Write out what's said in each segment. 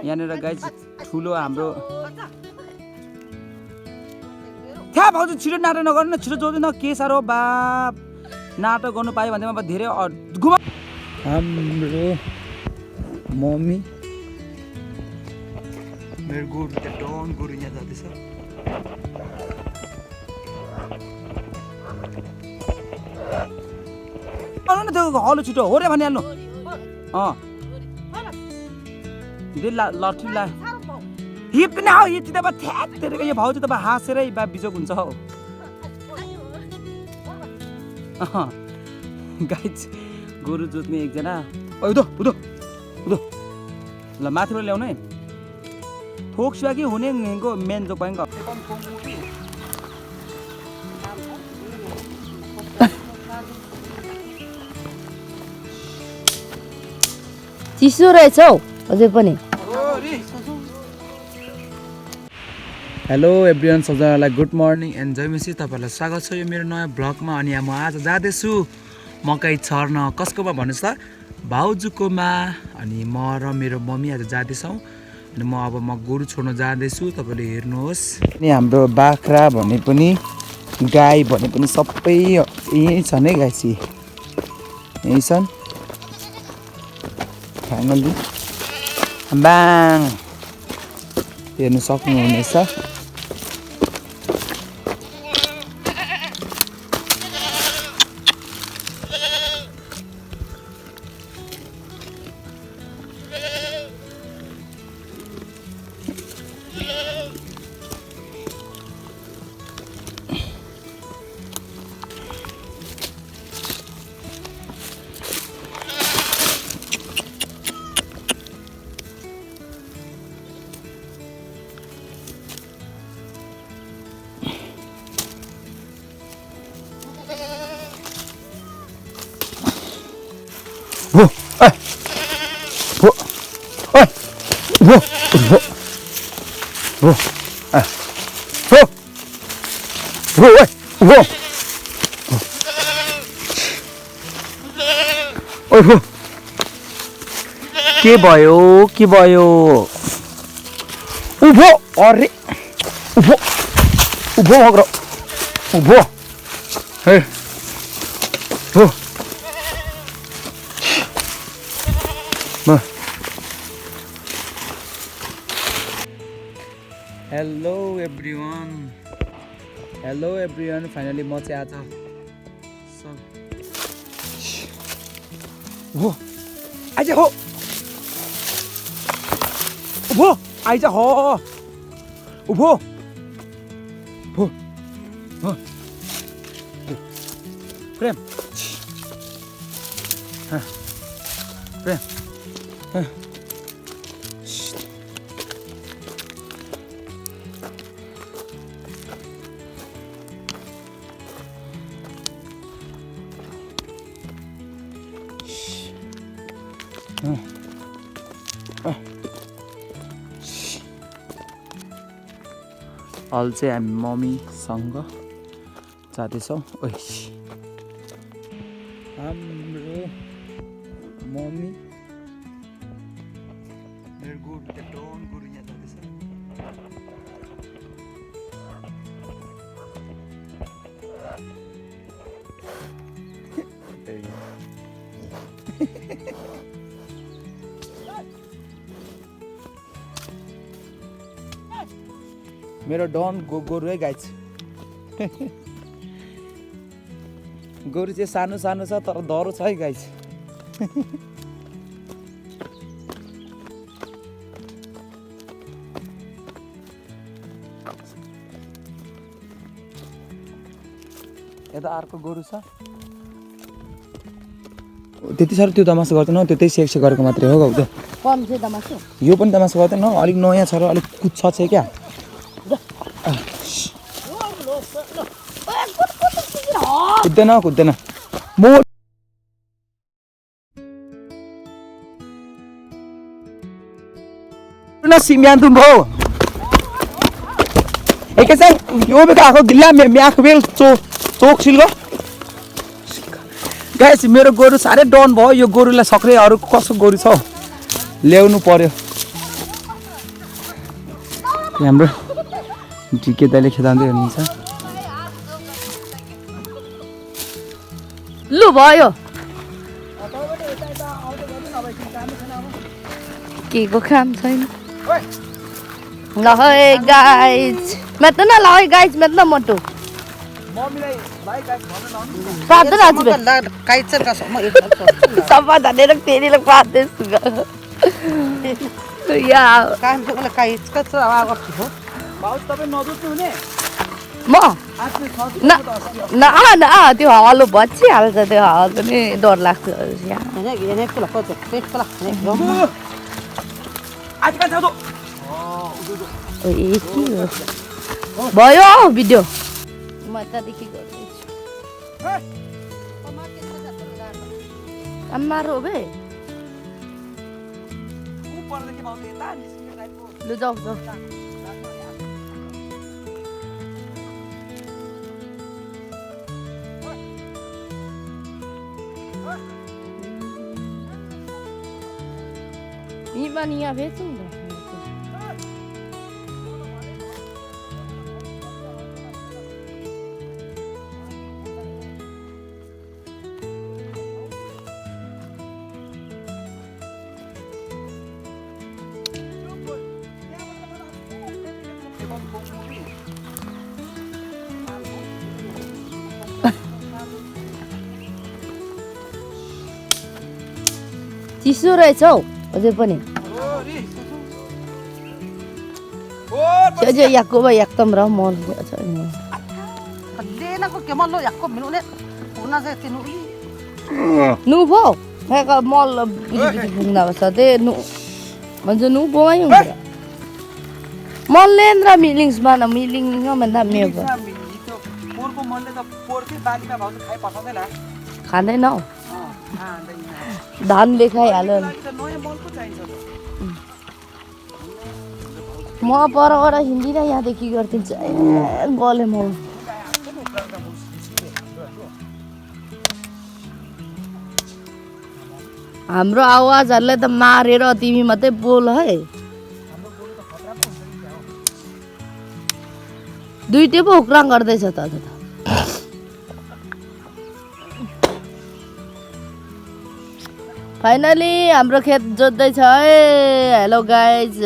यहाँनिर गाइस ठुलो हाम्रो थ्या भाउजू छिटो नाटक नगर्नु न छिटो जोड्दैन के साह्रो बाप नाटक गर्नु पायो भने म धेरै घुमा हाम्रो मम्मी मेरो गोरु त डन गोरु यहाँ जाँदैछ न त्यो हलो छिटो हो रे भनिहाल्नु लट्ठी ला हिप न हो यति त थ्यातेर यो भाउ चाहिँ तपाईँ हाँसेरै बा बिजोक हुन्छ हौ गाइज गोरु जोत्ने एकजना उदो उदो उदो ल माथिबाट ल्याउनु है थोक सिवा कि हुने को मेन जो पाइन्छ चिसो रहेछ हौ अझै पनि हेलो एभ्रिवान सबैजनालाई गुड मर्निङ एन्ड जय मसी तपाईँहरूलाई स्वागत छ यो मेरो नयाँ ब्लगमा अनि म आज जाँदैछु मकै छर्न कसकोमा भन्नुहोस् त भाउजूकोमा अनि म र मेरो मम्मी आज जाँदैछौँ अनि म गोरु छोड्न जाँदैछु तपाईँले हेर्नुहोस् अनि हाम्रो बाख्रा भने पनि गाई भने पनि सबै यहीँ छन् है गाइसी यहीँ छन् फाइनली बाङ हेर्नु सक्नुहुनेछ Whoa! Hey! Whoa! Hey! Whoa! Whoa! Whoa! Hey! Whoa! Whoa! Hey! Whoa! Oi! Whoa! के भयो उभो अरे उभो मग्रो उभो हे हो हेलो एभ्रिवान फाइनली म चाहिँ आज हो आइज हो उभो आइज हो उभो भो हो प्रेम प्रेम अहिले चाहिँ हामी मम्मीसँग जाँदैछौँ हाम्रो मम्मी मेरो गोरु त डन गोरु यहाँ जाँदैछ मेरो डन गोरु है गाइज गोरु चाहिँ सानो सानो छ तर डरो छ है गाइज यता अर्को गोरु छ त्यति साह्रो त्यो तमासो गर्दैन त्यतै सेक्स गरेको मात्रै हो गाउँ कम छ तमासो यो पनि तमासो गर्दैन अलिक नयाँ छ र अलिक कुद्छ चाहिँ क्या कुद्दैन म सिम्यान तुम भो एकैछिन यो बेका आएको गिल्ला म्याख बेल चोक सिल्को गाइस मेरो गोरु साह्रै डन भयो यो गोरुलाई सक्रै अरू कसो गोरु छ हौ ल्याउनु पर्यो हाम्रो ढिके दाइले खेदाउँदै हुनुहुन्छ लु भयो के को काम छैन ल है गाइज मेत्न ल है गाइज मेत्न मोटो मम्मीलाई भाइ गाइस भन्न लाउनु पार्दैन आज सबै धनेर फेरिले पार्दैछु या भाउज तपाईँ नदुख्नु हुने म न न न त्यो हलो भचिहाल्छ त्यो हलो नि डर लाग्छ भयो भिडियो म यतादेखि गर्दैछु आम्मा रोबे लु जाऊ जाऊ Iban यहाँ बेचौँ न चिसो रहेछ हौ अझै पनि Aja yakko ba yaktam ra mol aja ini. Kadena ko kemal lo yakko minune. Una se tinu. Nu bo. Hai ka mol biji bungna basa de nu. Manja nu bo ai hunga. Mol lendra meetings mana meeting nga manda me bo. पोरको मनले त पोरकै बालीमा भाउ त खाइ पठाउँदैन खाँदैन हौ खाँदैन धानले खाइहाल्यो नयाँ मलको चाहिन्छ म परबाट हिँड्दिन यहाँदेखि गर्दिन्छु गले म हाम्रो आवाजहरुले त मारेर तिमी मात्रै बोल है दुईटै पो उक्राङ गर्दैछ त फाइनली हाम्रो खेत जोत्दै छ है हेलो गाइज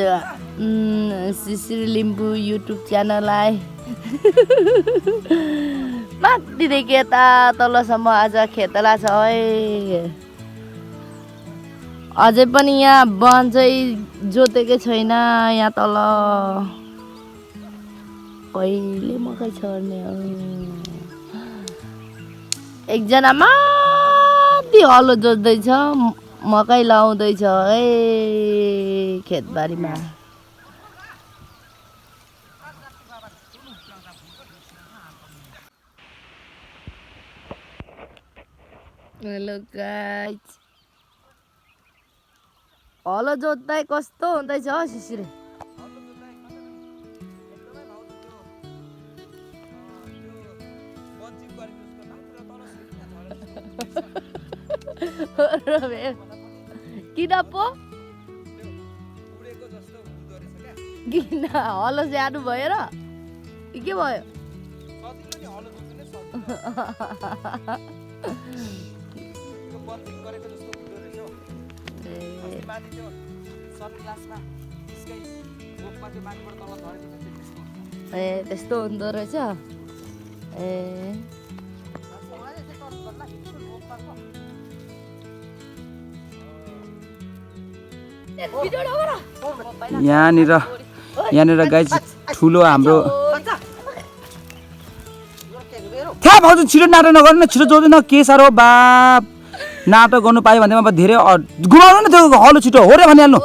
शिशिर लिम्बू युट्युब च्यानललाई माथिदेखि यता तलसम्म आज खेतला छ है अझै पनि यहाँ वन चाहिँ जोतेकै छैन यहाँ तल कहिले मकै छर्ने एकजना माथि हलो जोत्दैछ मकै लाउँदैछ है खेतबारीमा हेलो गाइज हलो जोत्दै कस्तो हुँदैछ शिशिर किन पो किन हलो ज्यानु भयो र के भयो ए त्यस्तो हुँदो रहेछ ए यहाँनिर गाइज ठुलो हाम्रो थाहा भाउजू छिटो नाटक नगर्नु न छिटो जोड्दैन के साह्रो बाप नाटक गर्नु पायो भने अब धेरै घुमाउनु न त्यो हलो छिटो हो रे भनिहाल्नु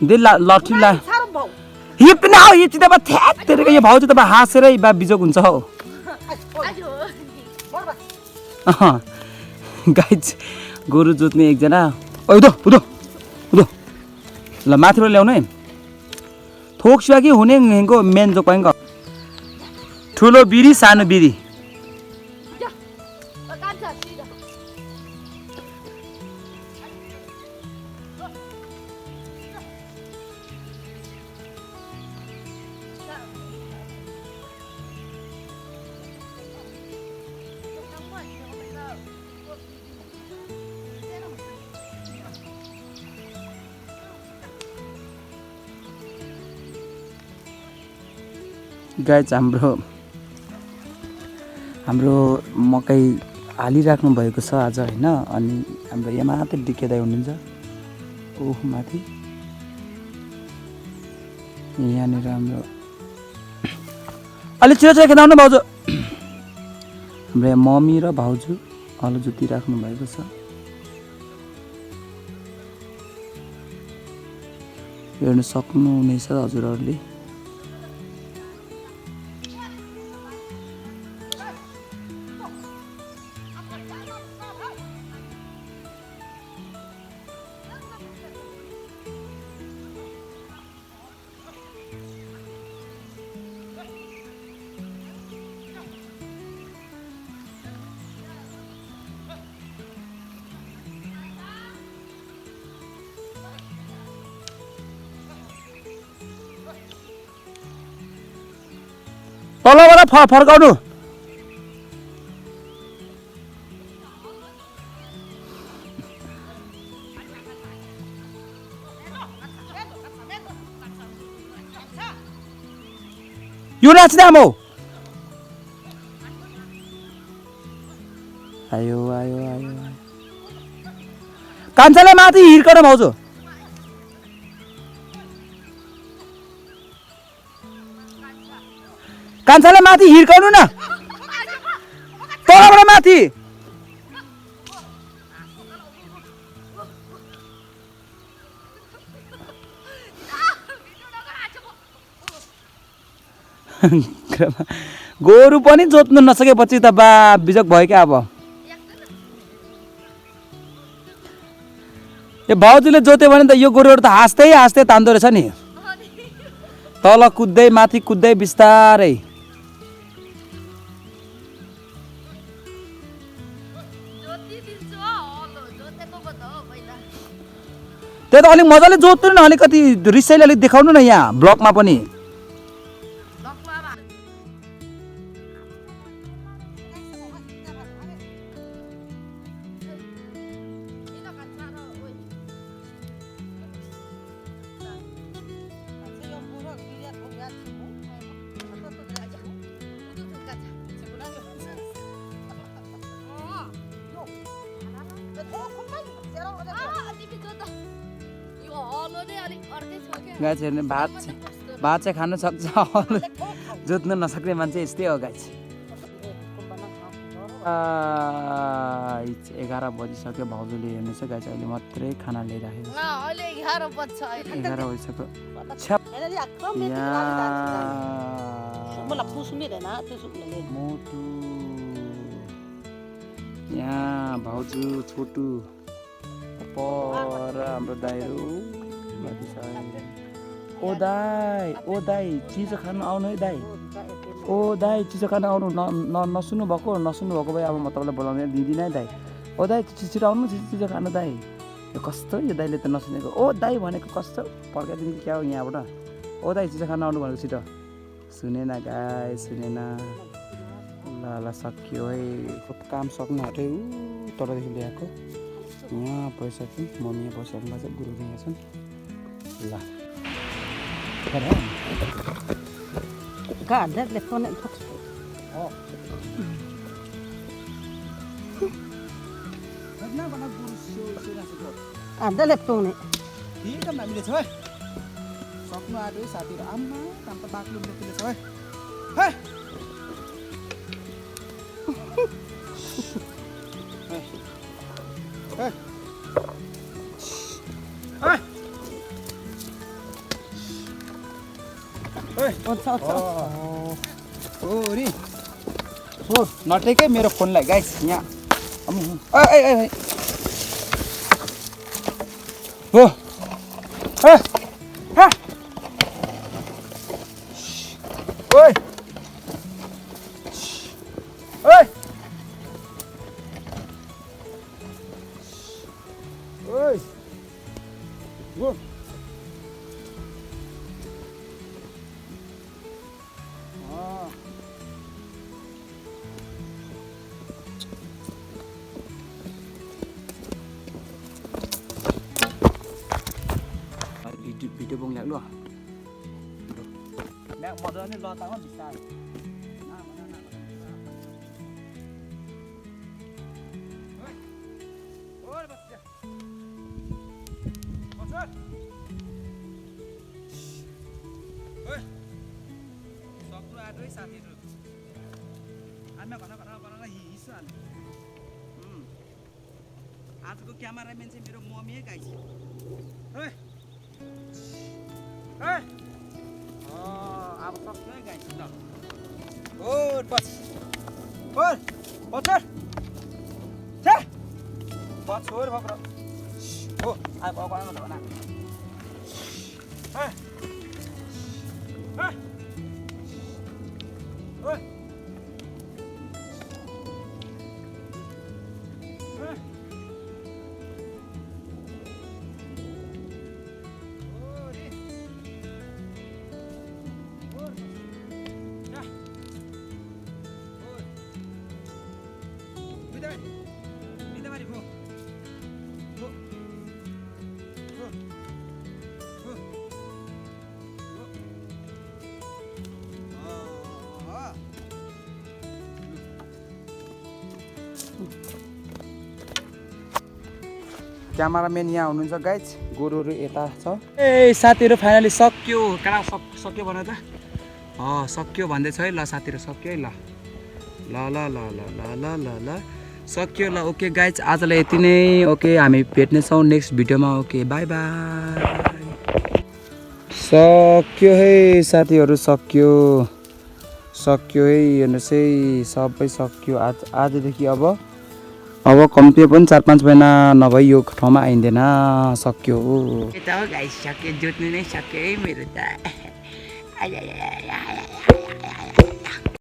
दे लट्ठी ला हिप न हो यति त थ्याक तेरेको यो भाउजू त हाँसेरै बा बिजोक हुन्छ हौ गाइज गोरु जोत्ने एकजना उदो उदो उदो ल माथिबाट ल्याउनु है थोक सिवा कि हुने हेङको मेन जो पाइङ ठुलो बिरी सानो बिरी गाइज हाम्रो मकै हालिराख्नु भएको छ आज होइन। अनि हाम्रो यहाँ माथि डिके दाइ हुनुहुन्छ ओह माथि यहाँनिर हाम्रो अलि छिटो चाहिँ खेदाउनु भाउजू। हाम्रो यहाँ मम्मी र भाउजू हलो जोतिराख्नु भएको छ। हेर्नु सक्नुहुनेछ हजुरहरूले। तलबाट फर्काउनु। यो नाच्ने आमो आयो आयो आयो कान्छाले माथि हिर्कन भाउजू। कान्छाले माथि हिर्काउनु न तलबाट माथि। गोरु पनि जोत्नु नसकेपछि त बा बिजोक भयो क्या। अब यो भाउजूले जोत्यो भने त यो गोरुहरू त हाँस्दै हाँस्दै तान्दो रहेछ नि। तल कुद्दै माथि कुद्दै बिस्तारै। त्यही त अलिक मजाले जोत्नु न, अलिकति रिसैले अलिक देखाउनु न यहाँ ब्लकमा पनि। गाइस हेर्ने भात चाहिँ खानु सक्छ, जोत्नु नसक्ने मान्छे यस्तै हो गाइस। 11 बजिसक्यो, भाउजूले हेर्नु छ गाइस अहिले मात्रै खाना लिइराखेको छ। 11 बजिसक्यो। मोटु यहाँ भाउजू छोटु पर हाम्रो दाइहरू। ओ दाई चिसो खानु आउनु है दाई। ओ दाई चिसो खानु आउनु। नसुन्नु भएको भए अब म तपाईँलाई बोलाउने दिँदिनँ है दाई। ओ दाई छिटो आउनु, चिसो खानु दाई। यो कस्तो यो दाइले त नसुनेको। ओ दाई भनेको कस्तो फर्काइदिनु क्या हो यहाँबाट। ओ दाई चिसो खानु आउनु भनेको छिटो। सुनेन गाई सुनेन। ल सक्यो है, काम सक्नु आँट्यो। तलदेखि ल्याएको यहाँ पैसाको मम्मी यहाँ बसिराख्नु भएको छ, गुरु यहाँ छन्। ल सक्नु आँट्यो साथीहरू। आम्मा काम त बाक्लो बोकेको छ है। नटेकै मेरो फोनलाई गाइस यहाँ। हो भिडियो बङ लाग्लो। मजाले लतामा बिस्तारै सक्नु आँट्यो है साथीहरू आमा घन घन बनाएर हिँड्छु आजको क्यामेराम्यान चाहिँ मेरो मम्मी है गाइस अब सक्छु है गाइस ल ओर बस ओर बचर छे बचोर भक्र हो आइ भगवान त भना क्यामेराम्यान यहाँ हुनुहुन्छ गाइज गोरुहरू यता छ ए साथीहरू फाइनली सक्यो कहाँ सक्यो भन त सक्यो भन्दैछ है ल साथीहरू सक्यो है ल ल ल ल ल ल ल ल सक्यो ल ओके गाइज आजलाई यति नै ओके हामी भेट्नेछौँ नेक्स्ट भिडियोमा ओके बाई बाई सक्यो है साथीहरू सक्यो सक्यो है हेर्नुहोस् है सबै सक्यो आजदेखि अब कम्ती पनि 4-5 महिना नभई यो ठाउँमा आइँदैन सक्यो यता हो गाइस सक्यो जोत्नु नै सक्यो है मेरो त